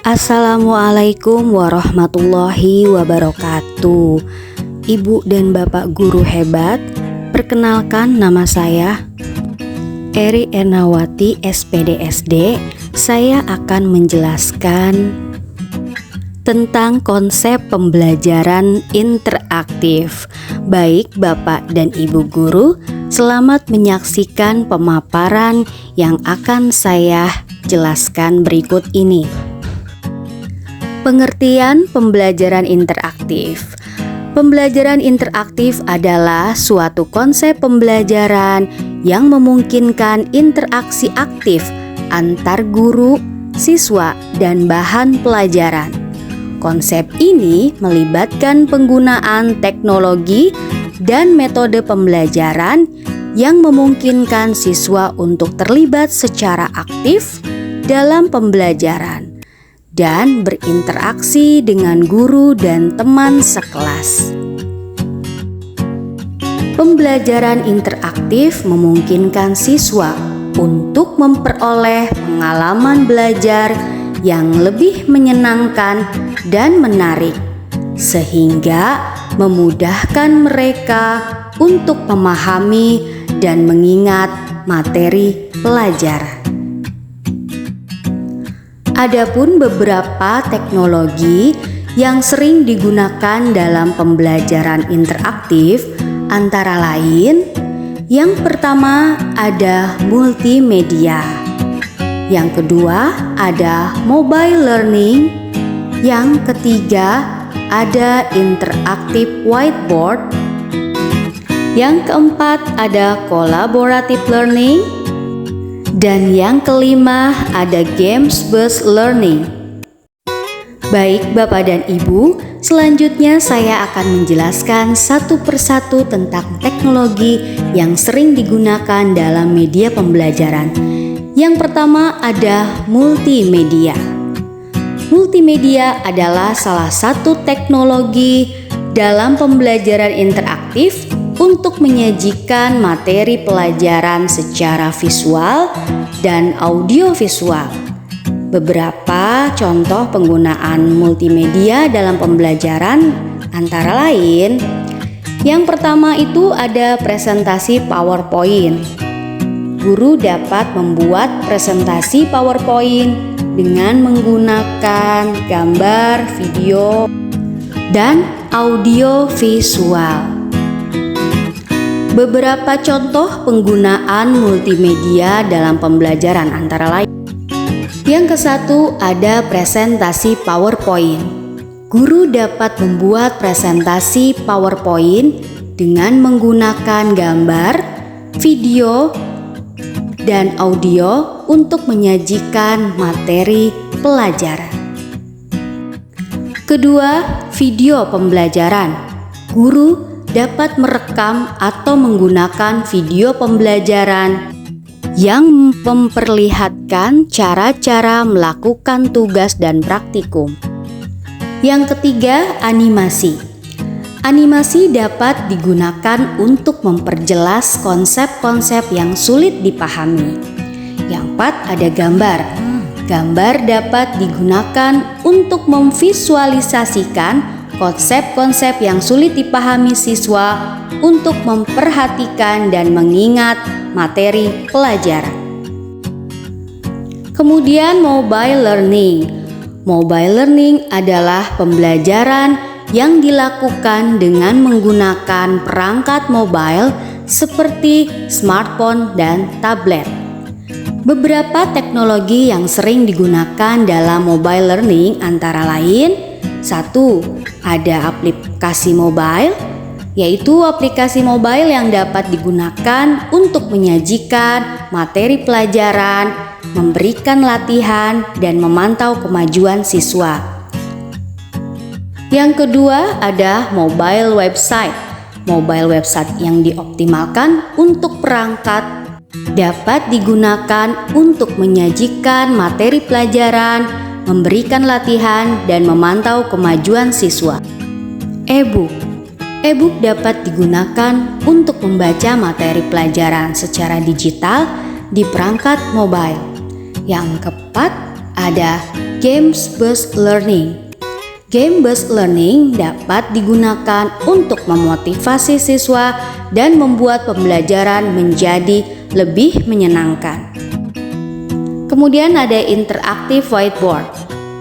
Assalamualaikum warahmatullahi wabarakatuh. Ibu dan Bapak guru hebat, perkenalkan nama saya Eri Ernawati SPDSD. Saya akan menjelaskan tentang konsep pembelajaran interaktif. Baik Bapak dan Ibu guru, selamat menyaksikan pemaparan yang akan saya jelaskan berikut ini. Pengertian pembelajaran interaktif. Pembelajaran interaktif adalah suatu konsep pembelajaran yang memungkinkan interaksi aktif antar guru, siswa, dan bahan pelajaran. Konsep ini melibatkan penggunaan teknologi dan metode pembelajaran yang memungkinkan siswa untuk terlibat secara aktif dalam pembelajaran dan berinteraksi dengan guru dan teman sekelas. Pembelajaran interaktif memungkinkan siswa untuk memperoleh pengalaman belajar yang lebih menyenangkan dan menarik, sehingga memudahkan mereka untuk memahami dan mengingat materi pelajaran. Adapun beberapa teknologi yang sering digunakan dalam pembelajaran interaktif antara lain, yang pertama ada multimedia, yang kedua ada mobile learning, yang ketiga ada interactive whiteboard, yang keempat ada collaborative learning, dan yang kelima ada games-based learning. Baik Bapak dan Ibu, selanjutnya saya akan menjelaskan satu persatu tentang teknologi yang sering digunakan dalam media pembelajaran. Yang pertama ada multimedia. Multimedia adalah salah satu teknologi dalam pembelajaran interaktif untuk menyajikan materi pelajaran secara visual dan audiovisual. Beberapa contoh penggunaan multimedia dalam pembelajaran antara lain, yang pertama itu ada presentasi PowerPoint. Guru dapat membuat presentasi PowerPoint dengan menggunakan gambar, video, dan audio visual. Beberapa contoh penggunaan multimedia dalam pembelajaran antara lain. Yang kesatu ada presentasi PowerPoint. Guru dapat membuat presentasi PowerPoint dengan menggunakan gambar, video, dan audio untuk menyajikan materi pelajaran. Kedua, video pembelajaran. Guru dapat merekam atau menggunakan video pembelajaran yang memperlihatkan cara-cara melakukan tugas dan praktikum. Yang ketiga, animasi. Animasi dapat digunakan untuk memperjelas konsep-konsep yang sulit dipahami. Yang keempat, ada gambar. Gambar dapat digunakan untuk memvisualisasikan konsep-konsep yang sulit dipahami siswa untuk memperhatikan dan mengingat materi pelajaran. Kemudian mobile learning. Mobile learning adalah pembelajaran yang dilakukan dengan menggunakan perangkat mobile seperti smartphone dan tablet. Beberapa teknologi yang sering digunakan dalam mobile learning antara lain, satu, ada aplikasi mobile, yaitu aplikasi mobile yang dapat digunakan untuk menyajikan materi pelajaran, memberikan latihan, dan memantau kemajuan siswa. Yang kedua ada mobile website. Mobile website yang dioptimalkan untuk perangkat dapat digunakan untuk menyajikan materi pelajaran, memberikan latihan, dan memantau kemajuan siswa. E-book. E-book dapat digunakan untuk membaca materi pelajaran secara digital di perangkat mobile. Yang keempat ada Games-based learning. Game-based learning dapat digunakan untuk memotivasi siswa dan membuat pembelajaran menjadi lebih menyenangkan. Kemudian ada interactive whiteboard.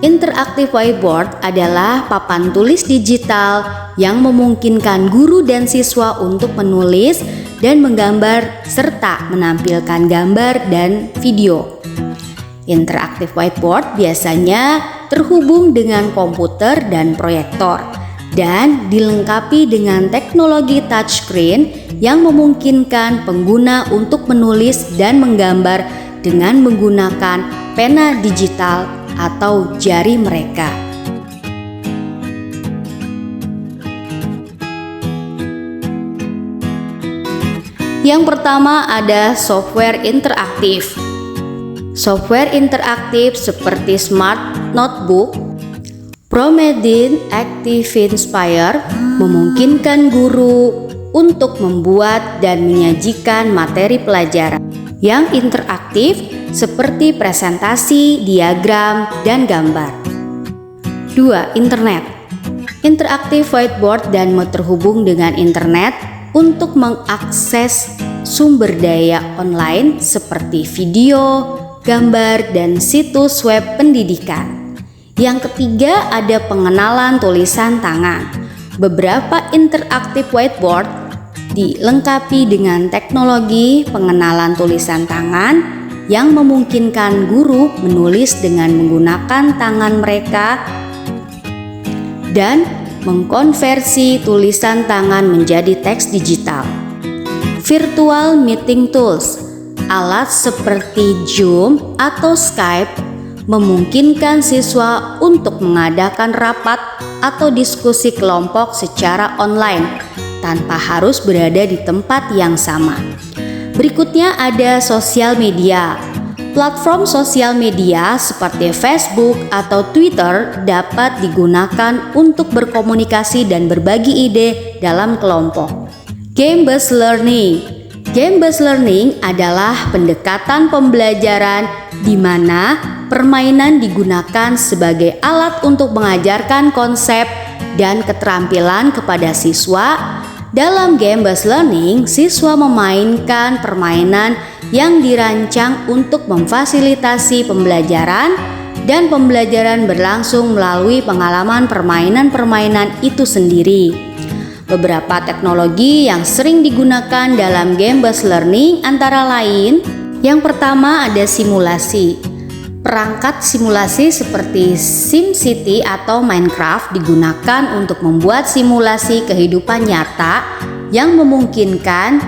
Interactive whiteboard adalah papan tulis digital yang memungkinkan guru dan siswa untuk menulis dan menggambar serta menampilkan gambar dan video. Interactive whiteboard biasanya terhubung dengan komputer dan proyektor dan dilengkapi dengan teknologi touchscreen yang memungkinkan pengguna untuk menulis dan menggambar dengan menggunakan pena digital atau jari mereka. Yang pertama ada software interaktif. Software interaktif seperti Smart Notebook, Promedian ActiveInspire memungkinkan guru untuk membuat dan menyajikan materi pelajaran yang interaktif seperti presentasi, diagram, dan gambar. 2. Internet. Interaktif whiteboard dan terhubung dengan internet untuk mengakses sumber daya online seperti video, gambar, dan situs web pendidikan. Yang ketiga ada pengenalan tulisan tangan. Beberapa interaktif whiteboard dilengkapi dengan teknologi pengenalan tulisan tangan yang memungkinkan guru menulis dengan menggunakan tangan mereka dan mengkonversi tulisan tangan menjadi teks digital. Virtual meeting tools. Alat seperti Zoom atau Skype memungkinkan siswa untuk mengadakan rapat atau diskusi kelompok secara online tanpa harus berada di tempat yang sama. Berikutnya ada sosial media. Platform sosial media seperti Facebook atau Twitter dapat digunakan untuk berkomunikasi dan berbagi ide dalam kelompok. Game-based learning. Game-based learning adalah pendekatan pembelajaran di mana permainan digunakan sebagai alat untuk mengajarkan konsep dan keterampilan kepada siswa. Dalam game-based learning, siswa memainkan permainan yang dirancang untuk memfasilitasi pembelajaran dan pembelajaran berlangsung melalui pengalaman permainan-permainan itu sendiri. Beberapa teknologi yang sering digunakan dalam game-based learning antara lain, yang pertama ada simulasi. Perangkat simulasi seperti SimCity atau Minecraft digunakan untuk membuat simulasi kehidupan nyata yang memungkinkan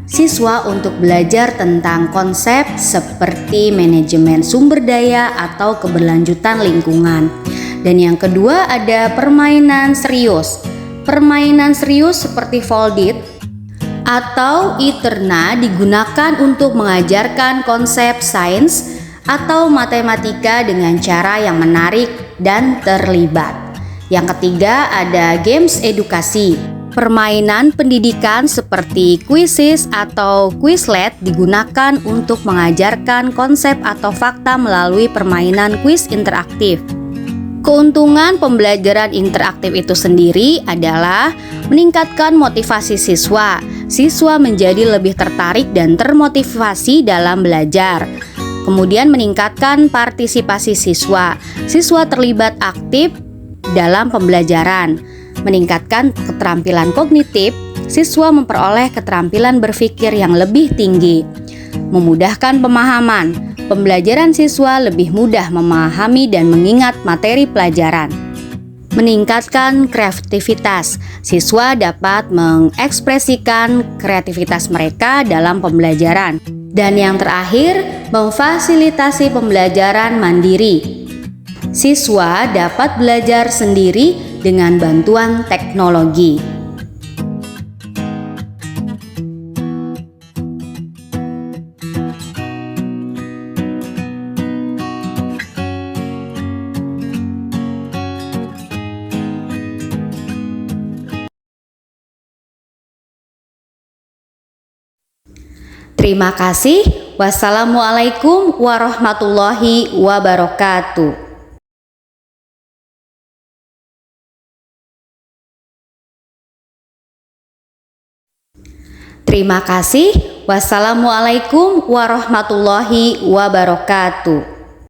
siswa untuk belajar tentang konsep seperti manajemen sumber daya atau keberlanjutan lingkungan. Dan yang kedua ada permainan serius. Permainan serius seperti Foldit atau Eterna digunakan untuk mengajarkan konsep sains atau matematika dengan cara yang menarik dan terlibat. Yang ketiga ada games edukasi. Permainan pendidikan seperti Quizizz atau Quizlet digunakan untuk mengajarkan konsep atau fakta melalui permainan kuis interaktif. Keuntungan pembelajaran interaktif itu sendiri adalah meningkatkan motivasi siswa. Siswa menjadi lebih tertarik dan termotivasi dalam belajar. Kemudian meningkatkan partisipasi siswa. Siswa terlibat aktif dalam pembelajaran. Meningkatkan keterampilan kognitif. Siswa memperoleh keterampilan berpikir yang lebih tinggi. Memudahkan pemahaman. Pembelajaran siswa lebih mudah memahami dan mengingat materi pelajaran. Meningkatkan kreativitas. Siswa dapat mengekspresikan kreativitas mereka dalam pembelajaran. Dan yang terakhir, memfasilitasi pembelajaran mandiri. Siswa dapat belajar sendiri dengan bantuan teknologi. Terima kasih. Wassalamualaikum warahmatullahi wabarakatuh. Terima kasih. Wassalamualaikum warahmatullahi wabarakatuh.